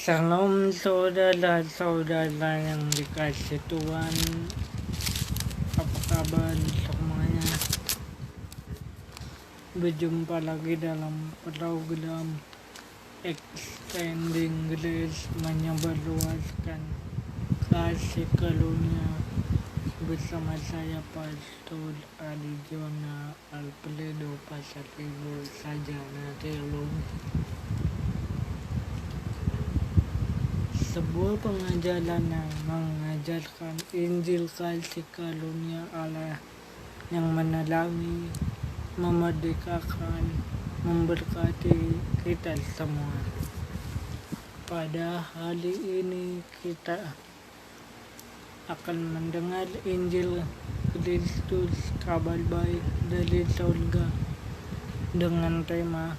Salam saudara-saudara yang dikasih Tuhan. Apa kabar semuanya? Berjumpa lagi dalam program Extending Grace, menyebarluaskan kasih karunia, bersama saya Pastor Adi Jona Alfredo Pasaribu Sarjana Teologi. Sebuah pengajaran yang mengajarkan Injil kasih karunia Allah yang menerangi, memerdekakan, memberkati kita semua. Pada hari ini kita akan mendengar Injil Kristus, kabar baik dari surga, dengan tema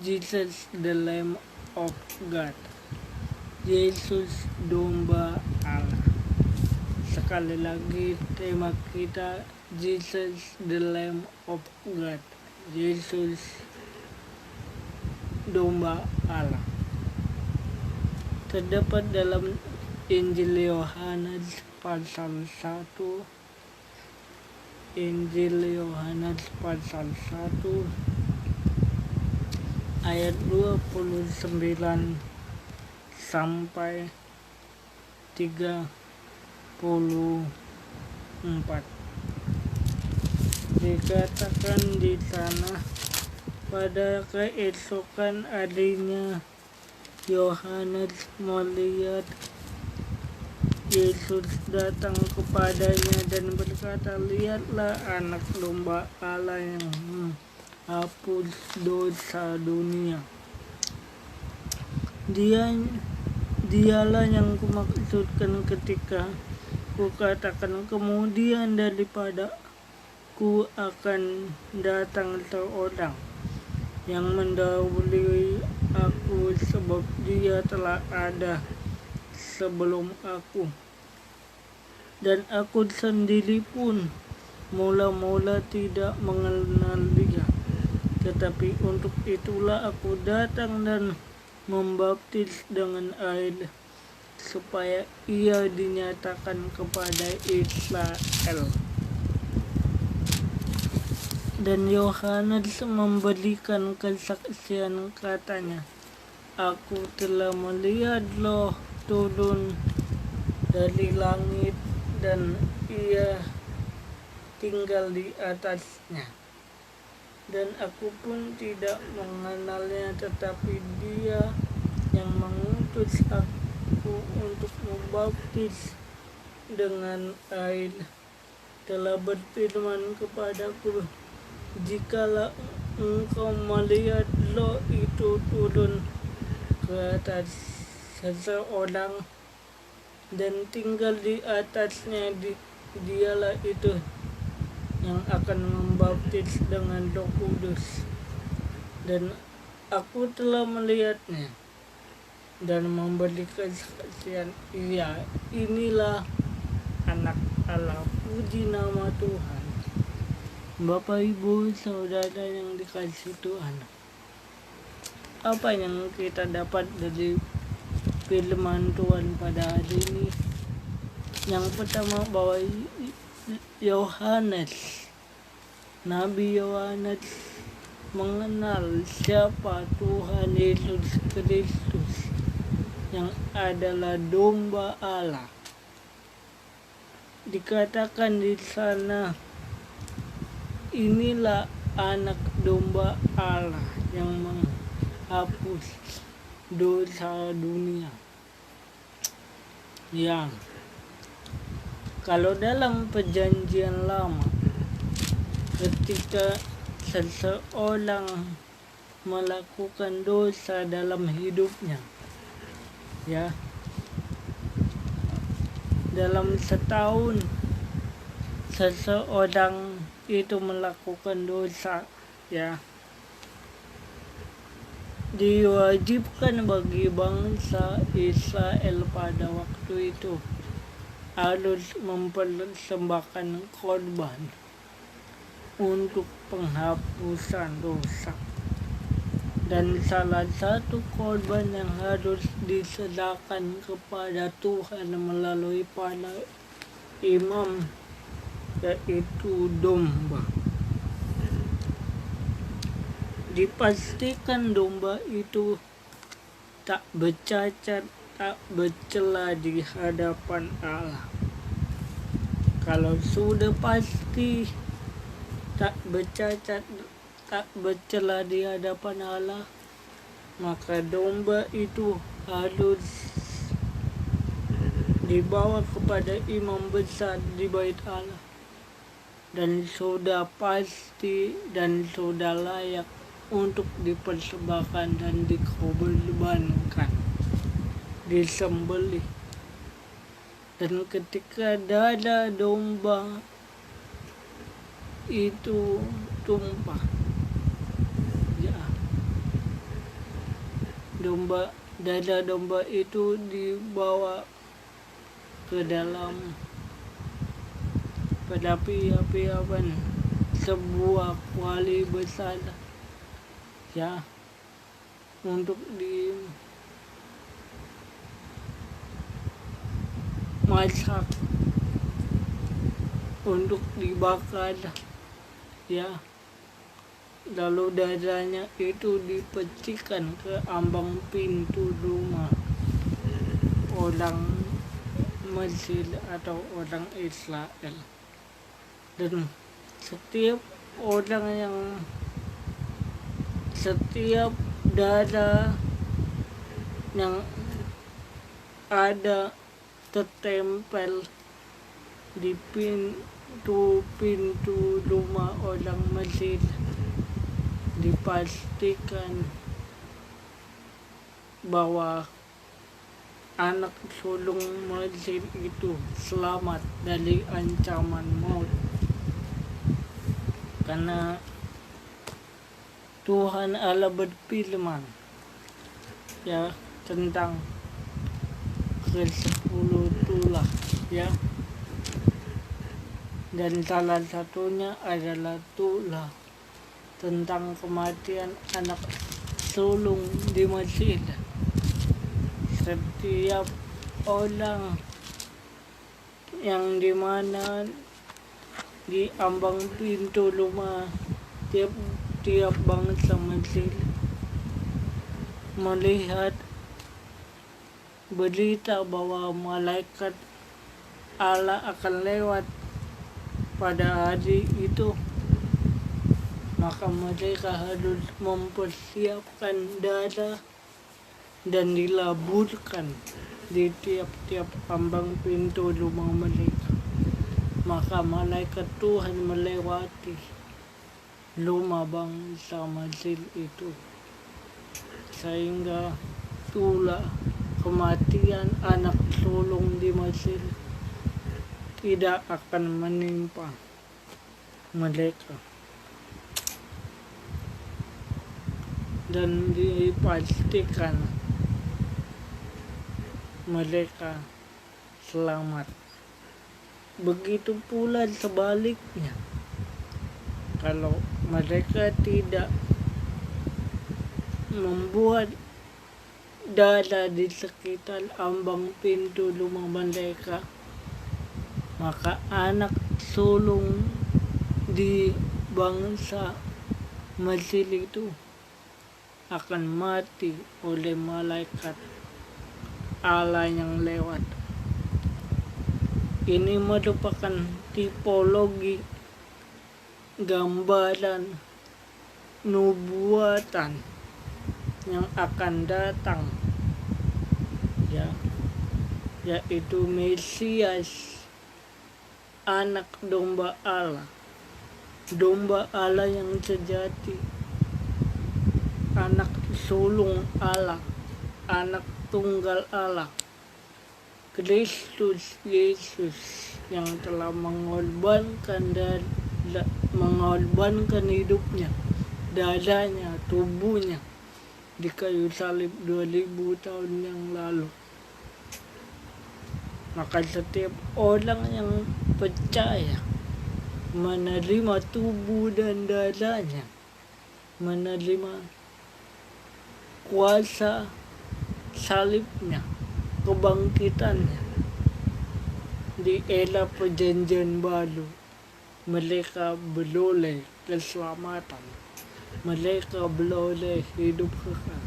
Jesus the Lamb of God, Yesus domba Allah. Sekali lagi tema kita, Jesus the Lamb of God, Yesus domba Allah. Terdapat dalam Injil Yohanes pasal 1, Injil Yohanes pasal 1 ayat 29 sampai 34. Dikatakan di sana, pada keesokan harinya Yohanes melihat Yesus datang kepadanya dan berkata, "Lihatlah anak domba Allah yang menghapus dosa dunia. Dialah yang kumaksudkan ketika kukatakan, kemudian daripada ku akan datang seorang yang mendahului aku, sebab dia telah ada sebelum aku. Dan aku sendiri pun mula-mula tidak mengenal dia. Tetapi untuk itulah aku datang dan membaptis dengan air, supaya ia dinyatakan kepada Israel." Dan Yohanes memberikan kesaksian, katanya, "Aku telah melihat Roh turun dari langit dan ia tinggal di atasnya. Dan aku pun tidak mengenalnya, tetapi dia yang mengutus aku untuk membaptis dengan air telah berfirman kepadaku, jikalau engkau melihat Roh itu turun ke atas seseorang dan tinggal di atasnya, dialah itu yang akan membaptis dengan Roh Kudus. Dan aku telah melihatnya dan memberi kesaksian, inilah anak Allah." Puji nama Tuhan. Bapak, Ibu, saudara yang dikasihi Tuhan, apa yang kita dapat dari firman Tuhan pada hari ini? Yang pertama, bahwa Nabi Yohanes mengenal siapa Tuhan Yesus Kristus yang adalah domba Allah. Dikatakan di sana, inilah anak domba Allah yang menghapus dosa dunia. Ya, kalau dalam perjanjian lama, ketika seseorang melakukan dosa dalam hidupnya, ya, dalam setahun seseorang itu melakukan dosa, ya, diwajibkan bagi bangsa Israel pada waktu itu harus mempersembahkan korban untuk penghapusan dosa. Dan salah satu korban yang harus diserahkan kepada Tuhan melalui para imam yaitu domba. Dipastikan domba itu tak bercacat, tak bercela di hadapan Allah. Kalau sudah pasti tak bercacat, tak bercela di hadapan Allah, maka domba itu harus dibawa kepada imam besar di bait Allah, dan sudah pasti dan sudah layak untuk dipersembahkan dan dikorbankan, disembelih. Dan ketika darah domba itu tumpah, darah domba itu dibawa ke dalam api-apian sebuah kuali besar untuk dimasak, untuk dibakar lalu darahnya itu dipecikan ke ambang pintu rumah orang Mesir atau orang Israel. Dan setiap darah yang ada tertempel di pintu rumah orang Mesir, dipastikan bahwa anak sulung Mesir itu selamat dari ancaman maut, karena Tuhan Allah berfirman tentang ke-10 tulah dan salah satunya adalah tulah tentang kematian anak sulung di Mesir. Setiap orang yang dimana di ambang pintu rumah tiap bangsa Mesir melihat berita bahwa malaikat Allah akan lewat pada hari itu, maka mereka harus mempersiapkan darah dan dilaburkan di tiap-tiap ambang pintu rumah mereka. Maka malaikat Tuhan melewati rumah bangsa Mesir itu, sehingga tulah kematian anak sulung di Mesir tidak akan menimpa mereka. Dan dipastikan mereka selamat. Begitu pula sebaliknya, kalau mereka tidak membuat darah di sekitar ambang pintu rumah mereka, maka anak sulung di bangsa Mesir itu akan mati oleh malaikat Allah yang lewat. Ini merupakan tipologi gambaran nubuatan yang akan datang, yaitu Mesias, anak domba Allah yang sejati, anak sulung Allah, anak tunggal Allah, Kristus Yesus, yang telah mengorbankan hidupnya, darahnya, tubuhnya di kayu salib 2000 tahun yang lalu. Maka setiap orang yang percaya, menerima tubuh dan darahnya, menerima kuasa salibnya, kebangkitannya di era perjanjian baru. Mereka beroleh keselamatan, mereka beroleh hidup kekal.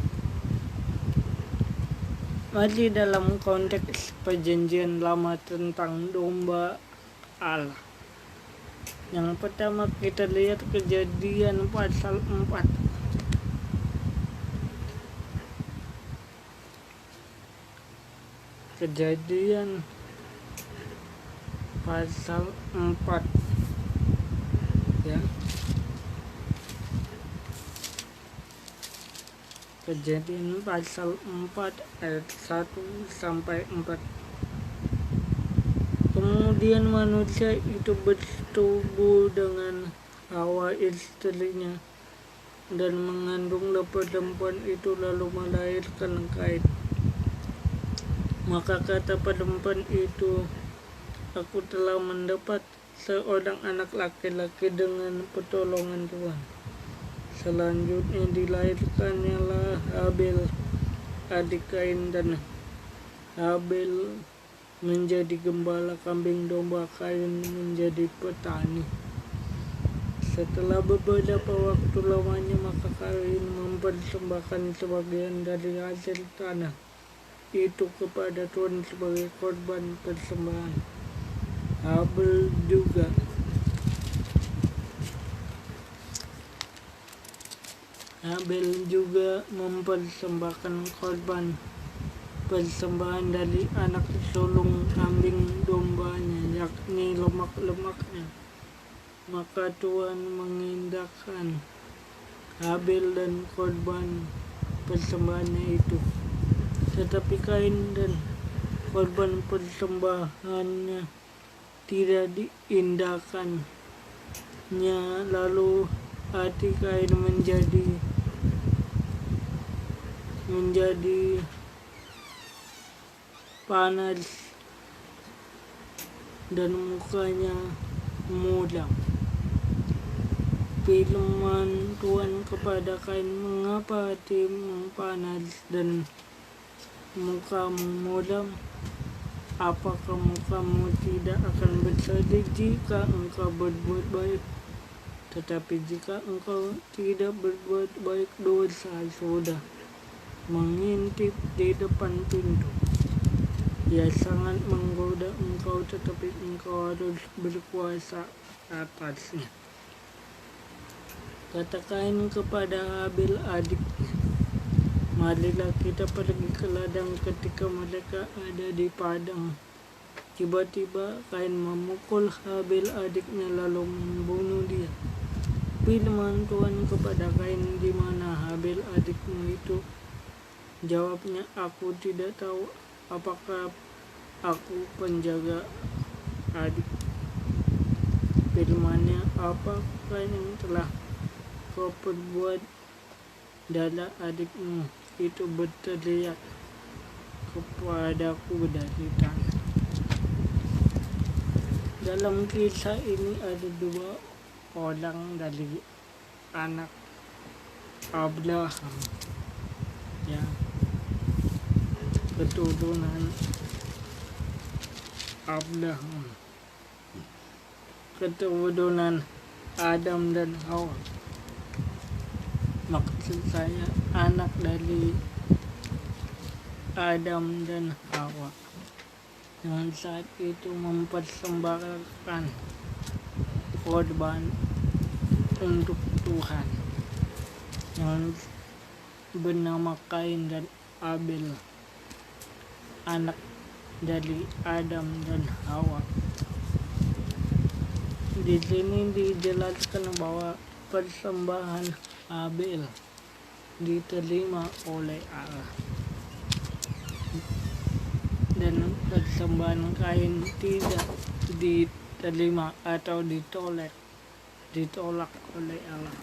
Masih dalam konteks perjanjian lama tentang domba Allah. Yang pertama kita lihat Kejadian pasal 4. Kejadian pasal 4 ya. Kejadian pasal 4 ayat 1 sampai 4. Kemudian manusia itu bersetubuh dengan Hawa istrinya dan mengandunglah perempuan itu lalu melahirkan Kain. Maka kata perempuan itu, aku telah mendapat seorang anak laki-laki dengan pertolongan Tuhan. Selanjutnya dilahirkannya lah Habel adik Kain, dan Habel menjadi gembala kambing domba, Kain menjadi petani. Setelah beberapa waktu lamanya maka Kain mempersembahkan sebagian dari hasil tanah itu kepada Tuhan sebagai korban persembahan. Habel juga mempersembahkan korban persembahan dari anak sulung kambing dombanya, yakni lemak-lemaknya. Maka Tuhan mengindahkan Habel dan korban persembahannya itu, tetapi Kain dan korban persembahannya tidak diindahkannya. Lalu hati Kain menjadi panas dan mukanya muram. Firman Tuhan kepada Kain, mengapa hatimu panas dan mukamu muram? Apakah mukamu tidak akan bersedih jika engkau berbuat baik? Tetapi jika engkau tidak berbuat baik, dosa sudah mengintip di depan pintu. Ia sangat menggoda engkau, tetapi engkau harus berkuasa atasnya. Kata Kain kepada Habel adiknya, marilah kita pergi ke ladang. Ketika mereka ada di padang, tiba-tiba Kain memukul Habel adiknya lalu membunuh dia. Firman Tuhan kepada Kain, di mana Habel adikmu itu? Jawabnya, aku tidak tahu. Apakah aku penjaga adik? Firman-Nya, apakah yang telah kau perbuat? Darah adikmu itu berteriak kepadaku dari tanah. Dalam kisah ini ada dua orang dari anak Abraham, ya, keturunan Abraham, keturunan Adam dan Hawa. Maksud saya anak dari Adam dan Hawa yang saat itu mempersembahkan korban untuk Tuhan, yang bernama Kain dan Abel, anak dari Adam dan Hawa. Di sini dijelaskan bahwa persembahan Abel diterima oleh Allah dan persembahan Kain tidak diterima atau ditolak oleh Allah.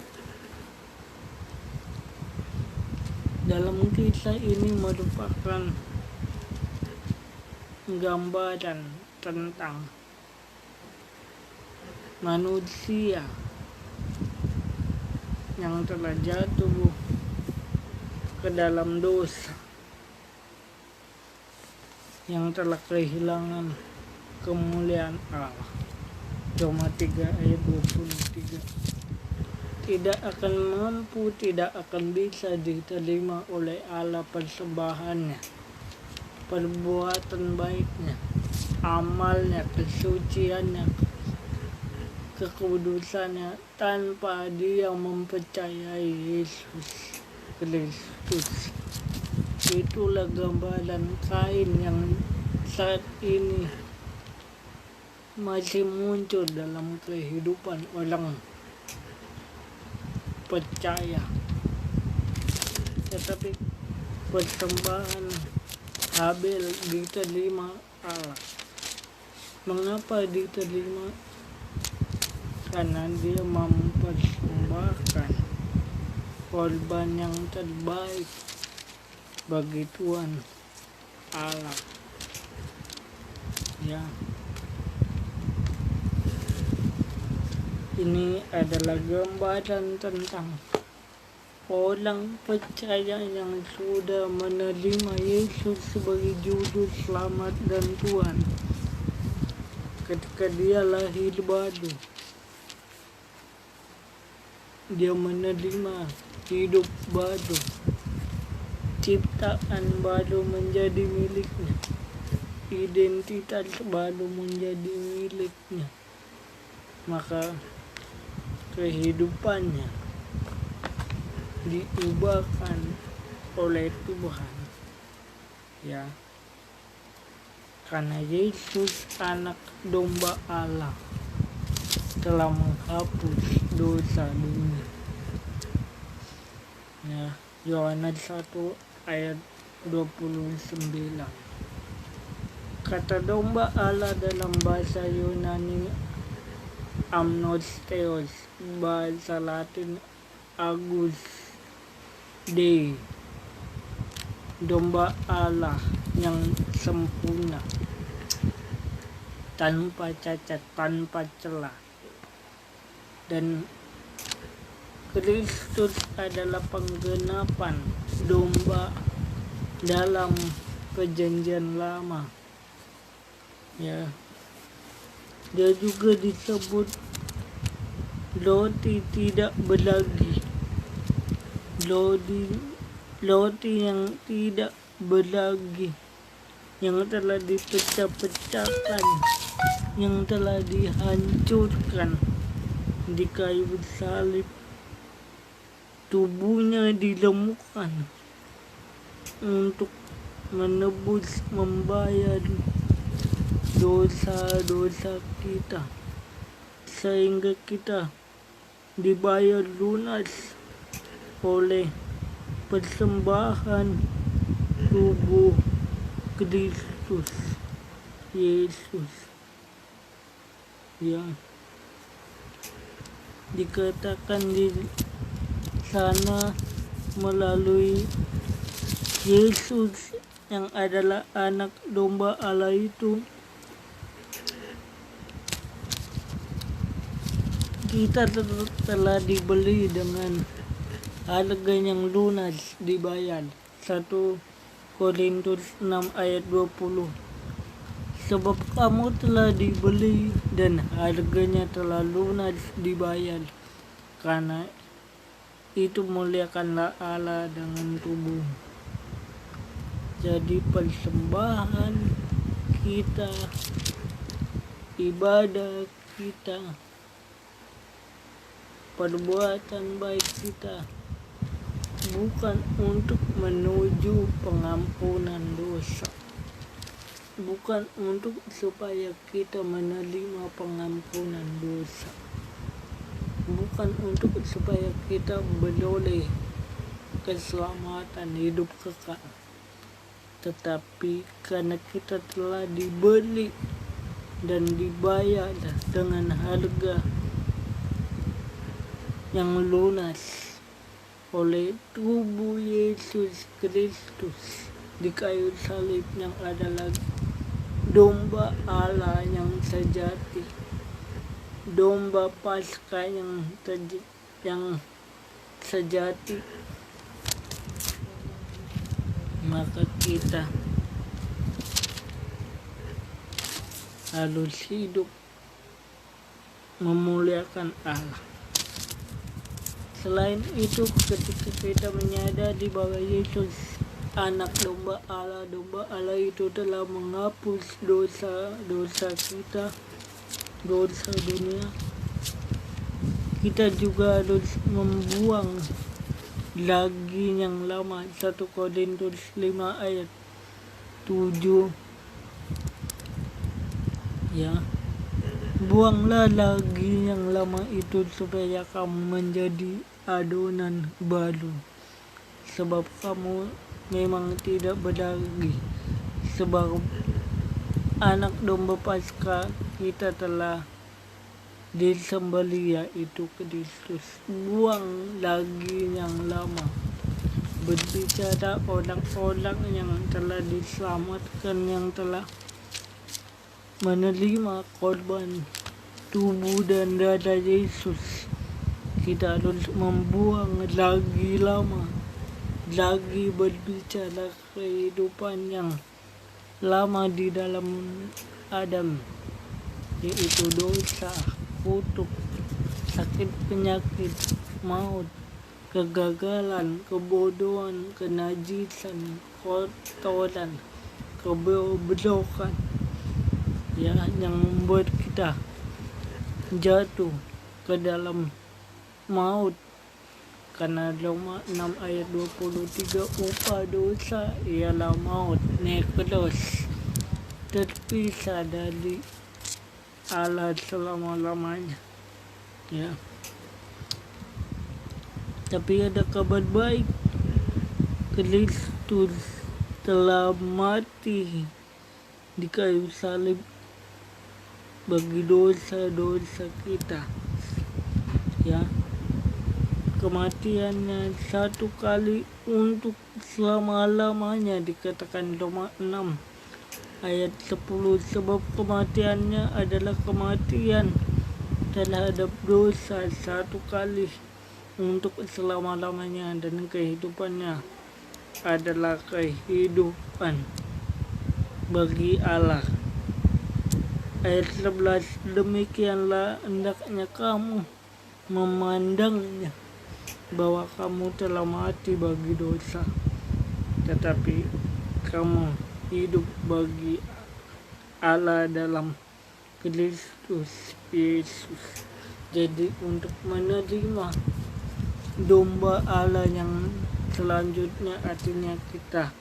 Dalam kisah ini merupakan gambaran tentang manusia yang telah jatuh ke dalam dosa, yang telah kehilangan kemuliaan Allah. Roma 3 ayat 23. Tidak akan mampu, tidak akan bisa diterima oleh Allah persembahannya, perbuatan baiknya, amalnya, kesuciannya, kekudusannya, tanpa dia mempercayai Yesus Kristus. Itulah gambaran Kain yang saat ini masih muncul dalam kehidupan orang percaya. Tetapi persembahan Habel diterima Allah. Mengapa diterima? Karena dia mempersembahkan korban yang terbaik bagi Tuhan Allah. Ya, ini adalah gambaran tentang orang percaya yang sudah menerima Yesus sebagai juru selamat dan Tuhan. Ketika dia lahir baru, dia menerima hidup baru, ciptaan baru menjadi miliknya, identitas baru menjadi miliknya. Maka kehidupannya diubahkan oleh Tuhan, ya, karena Yesus anak domba Allah telah menghapus dosa dunia. Ya, Yohanes 1 ayat 29. Kata domba Allah dalam bahasa Yunani Amnosteos, bahasa Latin Agnus Dei, domba Allah yang sempurna, tanpa cacat, tanpa celah. Dan Kristus adalah penggenapan domba dalam perjanjian lama. Ya, dia juga disebut roti tidak berlagi, roti yang tidak berlagi, yang telah dipecah-pecahkan, yang telah dihancurkan di kayu salib. Tubuhnya dilemukkan untuk menebus, membayar dosa-dosa kita, sehingga kita dibayar lunas oleh persembahan tubuh Kristus Yesus. Ya, dikatakan di sana melalui Yesus yang adalah anak domba Allah itu, kita telah dibeli dengan harga yang lunas, dibayar. 1 Korintus 6 ayat 20. Sebab kamu telah dibeli dan harganya telah lunas dibayar. Karena itu muliakanlah Allah dengan tubuh. Jadi persembahan kita, ibadah kita, perbuatan baik kita bukan untuk menuju pengampunan dosa, bukan untuk supaya kita menerima pengampunan dosa, bukan untuk supaya kita beroleh keselamatan hidup kekal, tetapi karena kita telah dibeli dan dibayar dengan harga yang lunas oleh tubuh Yesus Kristus di kayu salib, yang adalah domba Allah yang sejati, domba Paskah yang sejati, maka kita harus hidup memuliakan Allah. Selain itu, ketika kita menyadari bahwa Yesus anak domba Allah itu telah menghapus dosa kita, dosa dunia, kita juga harus membuang daging yang lama. 1 Korintus 5 ayat 7. Ya, buanglah daging yang lama itu supaya kamu menjadi adonan baru, sebab kamu memang tidak berdaging, sebab anak domba Paskah kita telah disembelih, yaitu Kristus. Buang daging yang lama, berbicara orang-orang yang telah diselamatkan, yang telah menerima korban tubuh dan darah Yesus. Kita harus membuang lagi lama, lagi berbicara kehidupan yang lama di dalam Adam, yaitu dosa, kutuk, sakit, penyakit, maut, kegagalan, kebodohan, kenajisan, kotoran, kebobrokan, ya, yang membuat kita jatuh ke dalam maut. Karena Roma 6 ayat 23, upah dosa ialah maut, nekros, terpisah dari Allah selama-lamanya. Ya. Tapi ada kabar baik, Kristus telah mati di kayu salib bagi dosa-dosa kita. Ya, kematiannya satu kali untuk selama-lamanya, dikatakan Roma 6 ayat 10, sebab kematiannya adalah kematian terhadap dosa satu kali untuk selama-lamanya, dan kehidupannya adalah kehidupan bagi Allah. Ayat 11, demikianlah hendaknya kamu memandangnya, bahwa kamu telah mati bagi dosa, tetapi kamu hidup bagi Allah dalam Kristus Yesus. Jadi untuk menerima domba Allah yang selanjutnya, artinya kita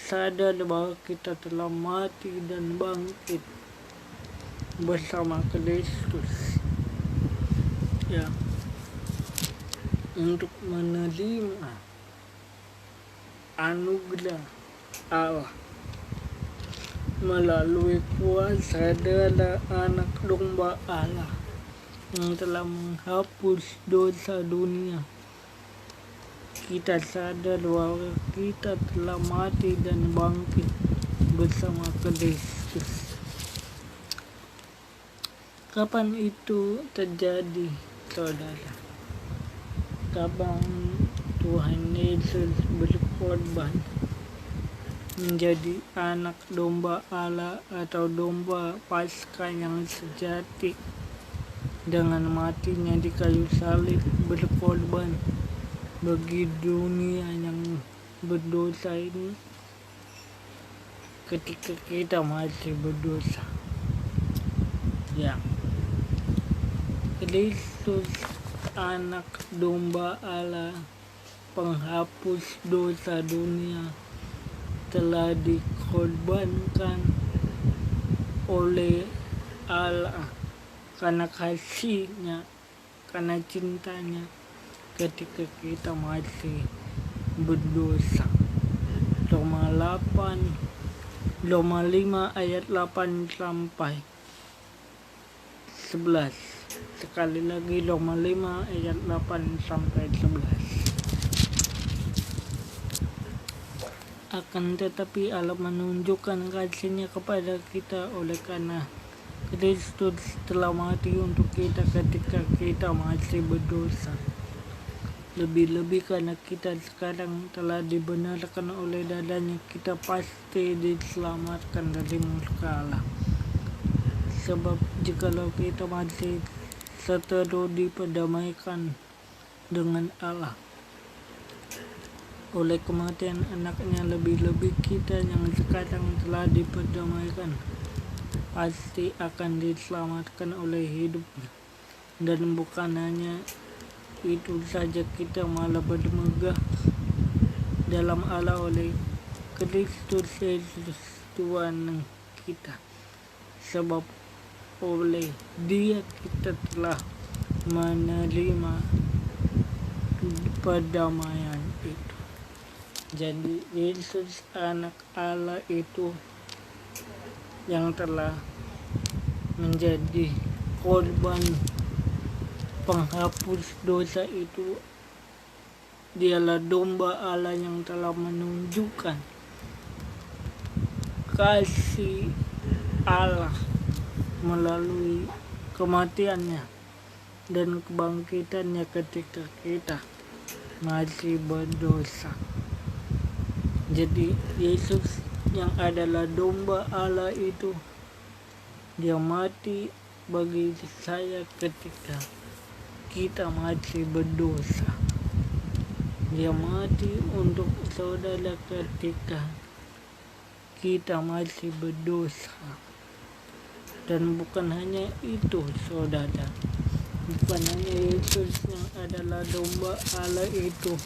sadar bahwa kita telah mati dan bangkit bersama Kristus. Ya, untuk menerima anugerah Allah melalui kuasa darah anak domba Allah yang telah menghapus dosa dunia, kita sadar bahwa kita telah mati dan bangkit bersama Kristus. Kapan itu terjadi, saudara? Kapan Tuhan Yesus berkorban menjadi anak domba Allah atau domba Paskah yang sejati, dengan matinya di kayu salib berkorban bagi dunia yang berdosa ini, ketika kita masih berdosa. Ya, Kristus anak domba Allah, penghapus dosa dunia, telah dikorbankan oleh Allah karena kasih-Nya, karena cintanya ketika kita masih berdosa. Roma 5 ayat 8 sampai 11. Sekali lagi, Roma 5 ayat 8 sampai 11. Akan tetapi Allah menunjukkan kasih-Nya kepada kita oleh karena Kristus telah mati untuk kita ketika kita masih berdosa. Lebih-lebih karena kita sekarang telah dibenarkan oleh dadanya, kita pasti diselamatkan dari murka Allah. Sebab jikalau kita masih seteru diperdamaikan dengan Allah oleh kematian anaknya, lebih-lebih kita yang sekarang telah diperdamaikan pasti akan diselamatkan oleh hidupnya. Dan bukan hanya itu saja, kita malah bermegah dalam Allah oleh Kristus Yesus Tuhan kita. Sebab oleh Dia kita telah menerima perdamaian itu. Jadi Yesus anak Allah itu yang telah menjadi korban penghapus dosa itu, Dialah domba Allah yang telah menunjukkan kasih Allah melalui kematiannya dan kebangkitannya ketika kita masih berdosa. Jadi Yesus yang adalah domba Allah itu, Dia mati bagi saya ketika kita masih berdosa. Dia mati untuk saudara ketika kita masih berdosa. Dan bukan hanya itu saudara, bukan hanya Yesus yang adalah domba Allah itu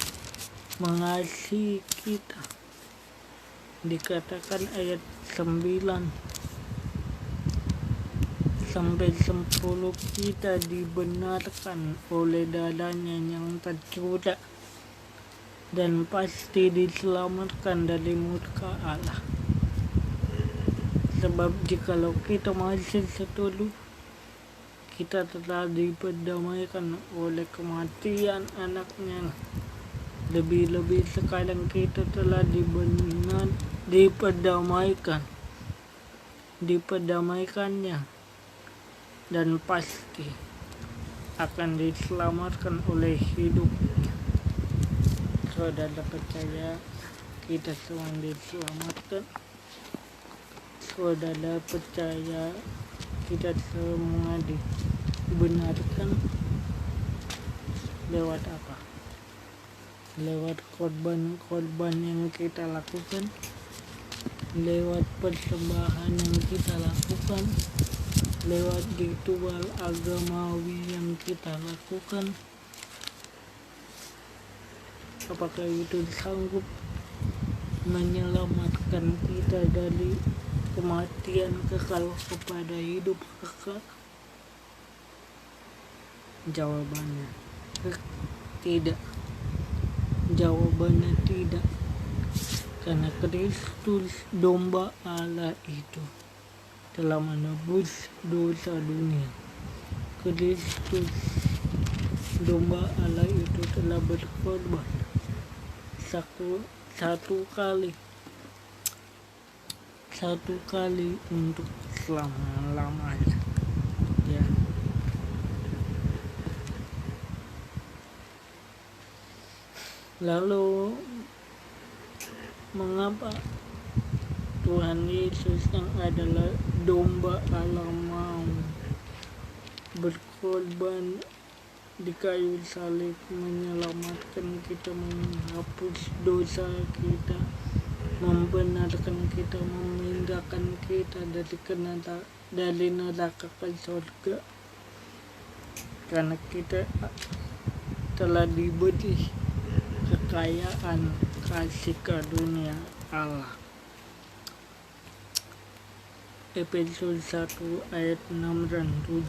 mengasihi kita. Dikatakan ayat 9 sampai 10, kita dibenarkan oleh darahnya yang tercurah dan pasti diselamatkan dari murka Allah. Sebab jikalau kita masih seteru, kita telah diperdamaikan oleh kematian anaknya. Lebih-lebih sekarang kita telah diperdamaikannya, dan pasti akan diselamatkan oleh hidupnya. Saudara percaya kita semua diselamatkan? Saudara percaya kita semua dibenarkan lewat apa? Lewat korban-korban yang kita lakukan, lewat persembahan yang kita lakukan, lewat ritual agamawi yang kita lakukan. Apakah itu sanggup menyelamatkan kita dari kematian kekal kepada hidup kekal? Jawabannya tidak. Jawabannya tidak. Karena Kristus domba Allah itu telah menebus dosa dunia. Kristus domba Allah itu telah berkorban satu kali untuk selama-lamanya, ya. Lalu mengapa Tuhan Yesus yang adalah domba Allah mau berkorban di kayu salib, menyelamatkan kita, menghapus dosa kita, membenarkan kita, memindahkan kita dari neraka ke surga? Karena kita telah diberi kekayaan kasih karunia Allah. Efesus 1 ayat 6 dan 7.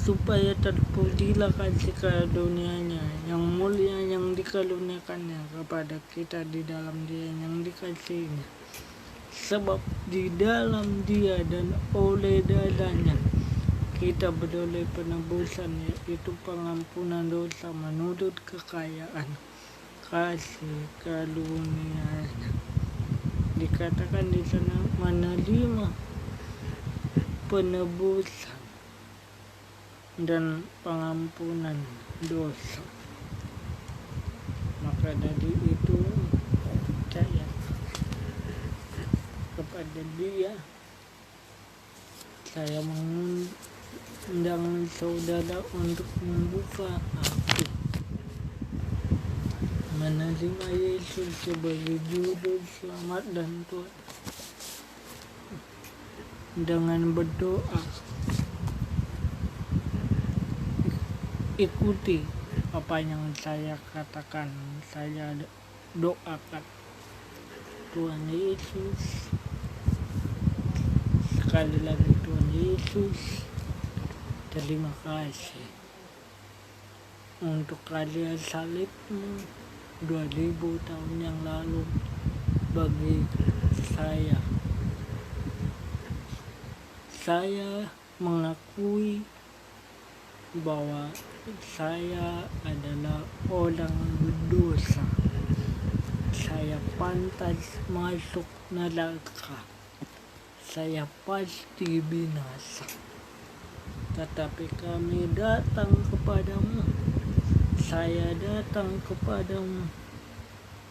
Supaya terpujilah kasih karunia-Nya yang mulia yang dikaruniakannya kepada kita di dalam Dia yang dikasihinya. Sebab di dalam Dia dan oleh darahnya kita beroleh penebusan, yaitu pengampunan dosa menurut kekayaan kasih karunia-Nya. Dikatakan di sana menerima penebusan dan pengampunan dosa. maka dari itu percaya kepada Dia. Saya mengundang saudara untuk membuka hati, menerima Yesus sebagai juru selamat dan Tuhan. Dengan berdoa, ikuti apa yang saya katakan, saya doakan. Tuhan Yesus, sekali lagi Tuhan Yesus, terima kasih untuk karya salib-Mu 2000 tahun yang lalu bagi saya. Saya mengakui bahwa saya adalah orang berdosa. Saya pantas masuk neraka. Saya pasti binasa. Tetapi kami datang kepadamu. Saya datang kepadamu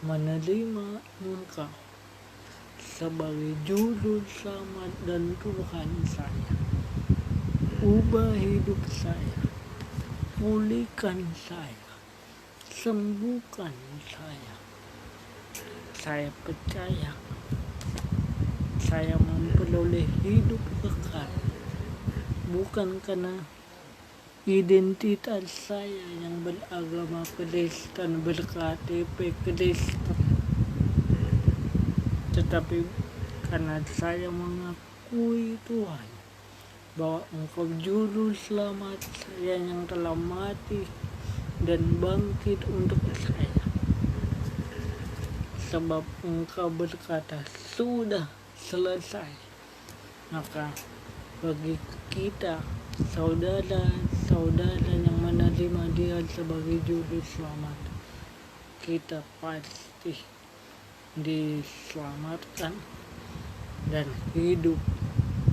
menerima Engkau sebagai juru selamat dan Tuhan saya. Ubah hidup saya. Pulihkan saya. Sembuhkan saya. Saya percaya saya memperoleh hidup kekal bukan karena identitas saya yang beragama Kristen, berKTP Kristen, tetapi karena saya mengakui Tuhan bahwa Engkau juru selamat saya yang telah mati dan bangkit untuk saya. Sebab Engkau berkata, sudah selesai. Maka bagi kita, saudara-saudara yang menerima Dia sebagai juru selamat, kita pasti diselamatkan dan hidup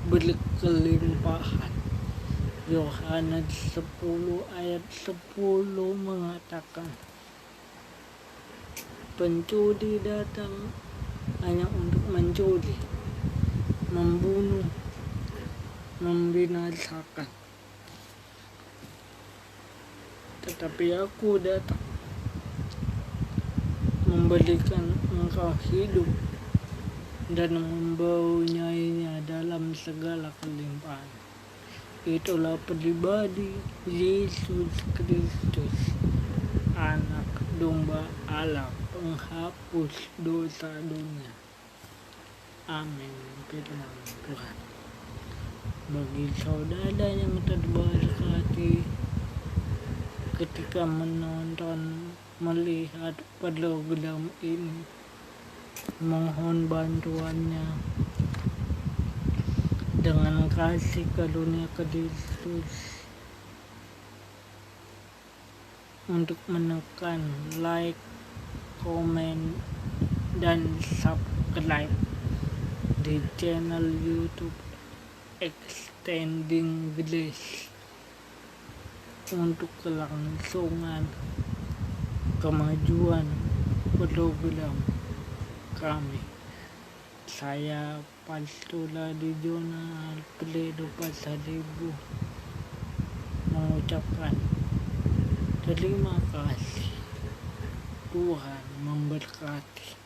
berkelimpahan. Yohanes 10 ayat 10 mengatakan, pencuri datang hanya untuk mencuri, membunuh, membinasakan. Tetapi aku datang memberikan engkau hidup dan membawanya dalam segala kelimpahan. Itulah pribadi Yesus Kristus, Anak Domba Allah, penghapus dosa dunia. Amin. Firman Tuhan. Bagi saudara yang terberkati ketika menonton, melihat program ini, mohon bantuannya dengan kasih karunia Kristus untuk menekan like, komen, dan subscribe di channel YouTube Extending Grace untuk kelangsungan kemajuan program kami. Saya Pastor Adijona Alfredo Pasaribu mengucapkan terima kasih. Tuhan memberkati.